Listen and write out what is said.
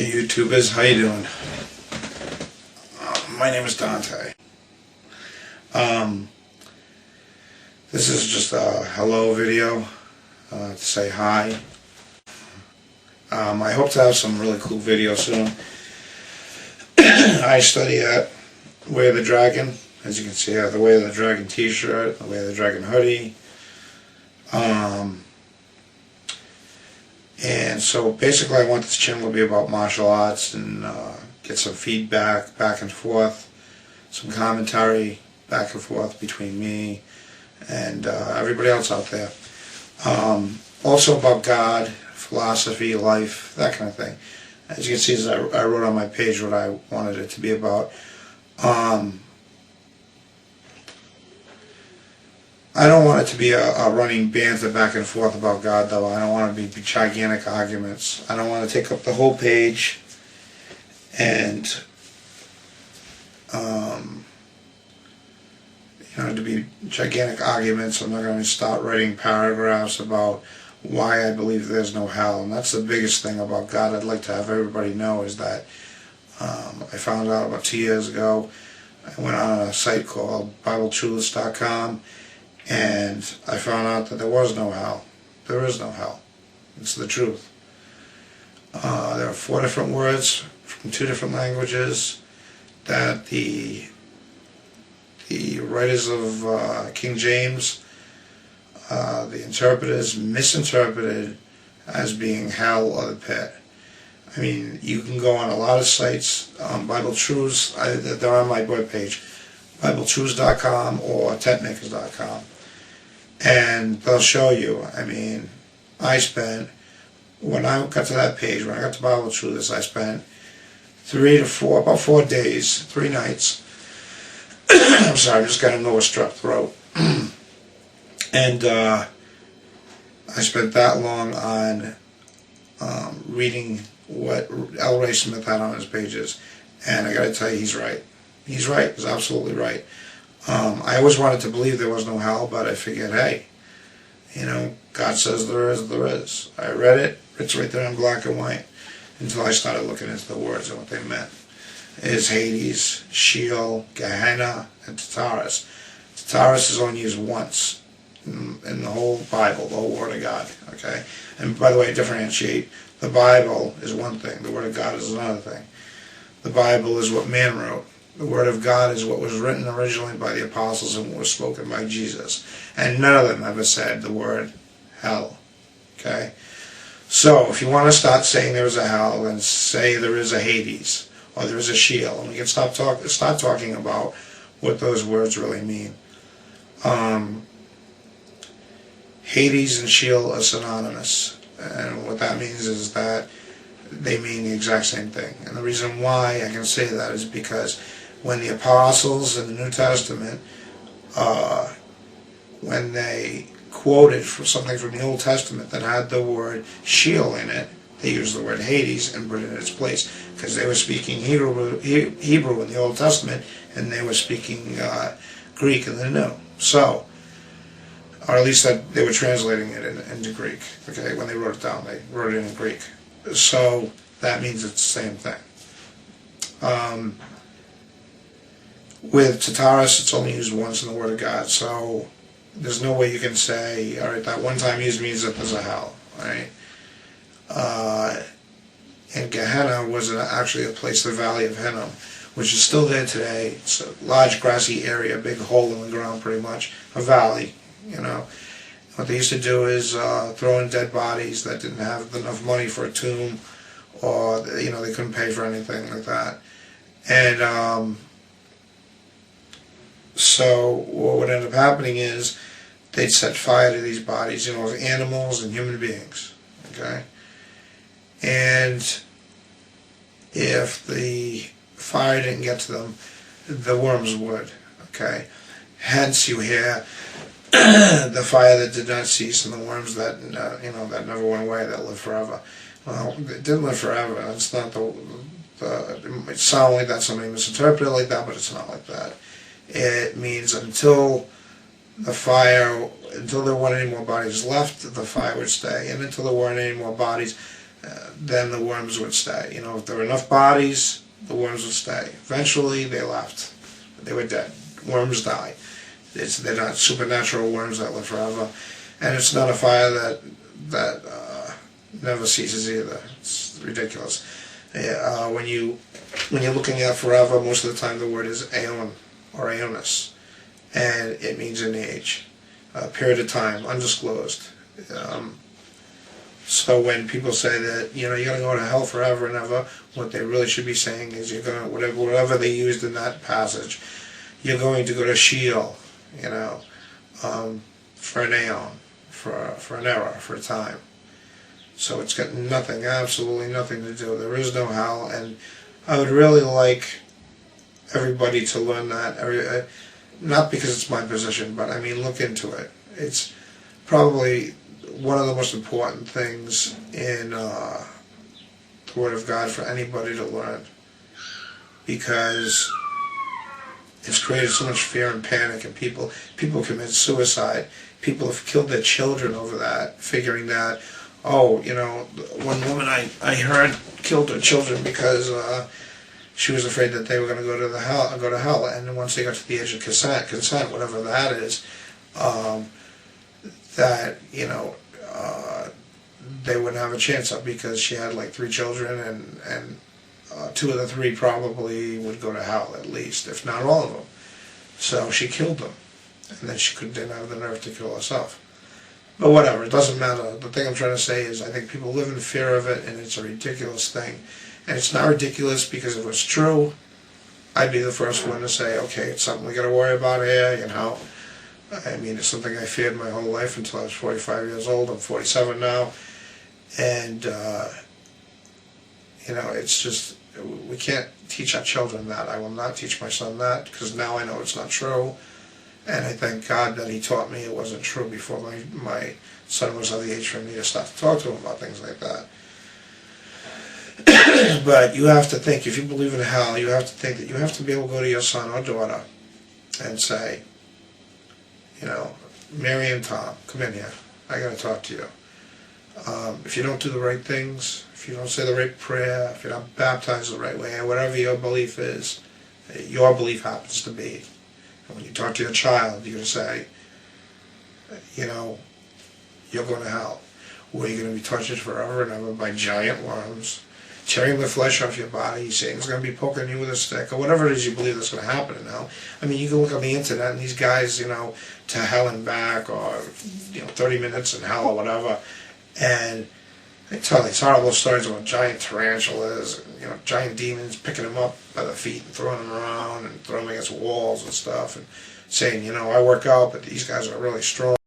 Hey YouTubers, how you doing? My name is Dante. This is just a hello video to say hi. I hope to have some really cool videos soon. I study at Way of the Dragon. As you can see, I have the Way of the Dragon t-shirt, the Way of the Dragon hoodie. And so basically I want this channel to be about martial arts and get some feedback back and forth, some commentary back and forth between me and everybody else out there. Also about God, philosophy, life, that kind of thing. As you can see, I wrote on my page what I wanted it to be about. I don't want it to be a running banter back and forth about God, though. I don't want it to be gigantic arguments. I don't want to take up the whole page and, to be gigantic arguments. I'm not going to start writing paragraphs about why I believe there's no hell. And that's the biggest thing about God I'd like to have everybody know is that I found out about 2 years ago. I went on a site called BibleTruths.com. And I found out that there was no hell. There is no hell. It's the truth. There are 4 different words from 2 different languages that the writers of King James, the interpreters, misinterpreted as being hell or the pit. I mean, you can go on a lot of sites, Bible Truths, they're on my webpage, BibleTruths.com or TentMakers.com. And they'll show you. I mean, when I got to that page, when I got to Bible Truths, I spent 3 to 4, about 4 days, 3 nights. I'm sorry, I'm just getting over strep throat. And I spent that long on reading what L. Ray Smith had on his pages. And I got to tell you, he's right. He's right. He's absolutely right. I always wanted to believe there was no hell, but I figured, hey, God says there is, there is. I read it, it's right there in black and white, until I started looking into the words and what they meant. It's Hades, Sheol, Gehenna, and Tartarus. Tartarus is only used once in the whole Bible, the whole Word of God, okay? And by the way, differentiate, the Bible is one thing, the Word of God is another thing. The Bible is what man wrote. The Word of God is what was written originally by the apostles and what was spoken by Jesus. And none of them ever said the word hell. Okay? So, if you want to start saying there is a hell, then say there is a Hades, or there is a Sheol, and we can start talking about what those words really mean. Hades and Sheol are synonymous. And what that means is that they mean the exact same thing. And the reason why I can say that is because when the apostles in the New Testament, when they quoted from something from the Old Testament that had the word Sheol in it, they used the word Hades and put it in its place, because they were speaking Hebrew in the Old Testament, and they were speaking Greek in the New. So, or at least that they were translating it into Greek. Okay, when they wrote it down, they wrote it in Greek. So that means it's the same thing. With Tartarus, it's only used once in the Word of God, so there's no way you can say, all right, that one time used means that there's a hell, right? And Gehenna was actually a place, the Valley of Hinnom, which is still there today. It's a large grassy area, big hole in the ground pretty much, a valley, What they used to do is throw in dead bodies that didn't have enough money for a tomb, or, they couldn't pay for anything like that. And so what would end up happening is they'd set fire to these bodies, animals and human beings, okay? And if the fire didn't get to them, the worms would, okay? Hence you hear the fire that did not cease and the worms that, that never went away, that lived forever. Well, it didn't live forever. It's not it sounds like that somebody misinterpreted it like that, but it's not like that. It means until there weren't any more bodies left, the fire would stay, and until there weren't any more bodies, then the worms would stay. You know, if there were enough bodies, the worms would stay. Eventually, they left. They were dead. Worms die. They're not supernatural worms that live forever, and it's not a fire that never ceases either. It's ridiculous. When you're looking at forever, most of the time the word is aeon or aeonus, and it means an age, a period of time, undisclosed. So when people say that you're going to go to hell forever and ever, what they really should be saying is you're going to whatever they used in that passage, you're going to go to Sheol, for an aeon, for an era, for a time. So it's got nothing, absolutely nothing to do. There is no hell, and I would really like everybody to learn that. Not because it's my position, but I mean, look into it. It's probably one of the most important things in the Word of God for anybody to learn, because it's created so much fear and panic, and people commit suicide. People have killed their children over that, figuring that, one woman I heard killed her children because she was afraid that they were going to go to hell, and once they got to the age of consent, whatever that is, they wouldn't have a chance of, because she had like 3 children, and 2 of the 3 probably would go to hell, at least, if not all of them. So she killed them, and then she didn't have the nerve to kill herself. But whatever, it doesn't matter. The thing I'm trying to say is I think people live in fear of it, and it's a ridiculous thing. And it's not ridiculous because if it was true, I'd be the first one to say, okay, it's something we got to worry about here, I mean, it's something I feared my whole life until I was 45 years old. I'm 47 now. And, it's just, we can't teach our children that. I will not teach my son that, because now I know it's not true. And I thank God that he taught me it wasn't true before my son was of the age for me to start to talk to him about things like that. But you have to think, if you believe in hell, you have to think that you have to be able to go to your son or daughter and say, Mary and Tom, come in here. I got to talk to you. If you don't do the right things, if you don't say the right prayer, if you're not baptized the right way, whatever your belief is, your belief happens to be. And when you talk to your child, you're going to say, you're going to hell, where you're going to be tortured forever and ever by giant worms, tearing the flesh off your body, Satan's going to be poking you with a stick, or whatever it is you believe that's going to happen in hell. I mean, you can look on the internet, and these guys, to hell and back, or 30 minutes in hell or whatever, and they tell these horrible stories about giant tarantulas, and, giant demons picking them up by the feet and throwing them around and throwing them against walls and stuff, and saying, I work out, but these guys are really strong.